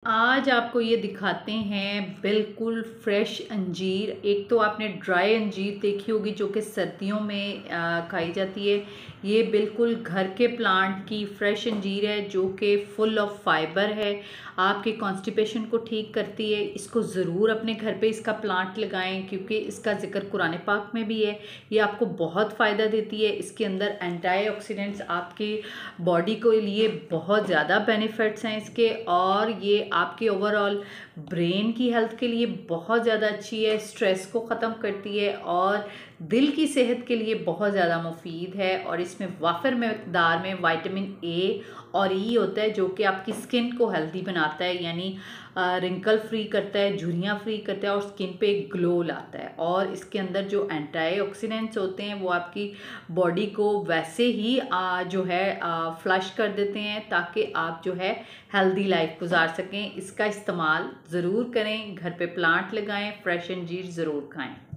आज आपको ये दिखाते हैं बिल्कुल फ्रेश अंजीर। एक तो आपने ड्राई अंजीर देखी होगी जो कि सर्दियों में खाई जाती है। ये बिल्कुल घर के प्लांट की फ्रेश अंजीर है जो कि फुल ऑफ फाइबर है, आपके कॉन्स्टिपेशन को ठीक करती है। इसको ज़रूर अपने घर पे इसका प्लांट लगाएं क्योंकि इसका जिक्र कुरान पाक में भी है। ये आपको बहुत फ़ायदा देती है। इसके अंदर एंटीऑक्सीडेंट्स आपकी बॉडी के लिए बहुत ज़्यादा बेनिफिट्स हैं इसके, और ये आपके ओवरऑल ब्रेन की हेल्थ के लिए बहुत ज़्यादा अच्छी है, स्ट्रेस को ख़त्म करती है और दिल की सेहत के लिए बहुत ज़्यादा मुफीद है। और इसमें वाफिर मकदार में विटामिन ए और ई होता है जो कि आपकी स्किन को हेल्दी बनाता है, यानी रिंकल फ्री करता है, झुर्रियाँ फ्री करता है और स्किन पे एक ग्लो लाता है। और इसके अंदर जो एंटीऑक्सीडेंट्स होते हैं वो आपकी बॉडी को वैसे ही जो है फ्लश कर देते हैं ताकि आप जो है हेल्दी लाइफ गुजार सकें। इसका इस्तेमाल ज़रूर करें, घर पे प्लांट लगाएं, फ्रेश अंजीर ज़रूर खाएं।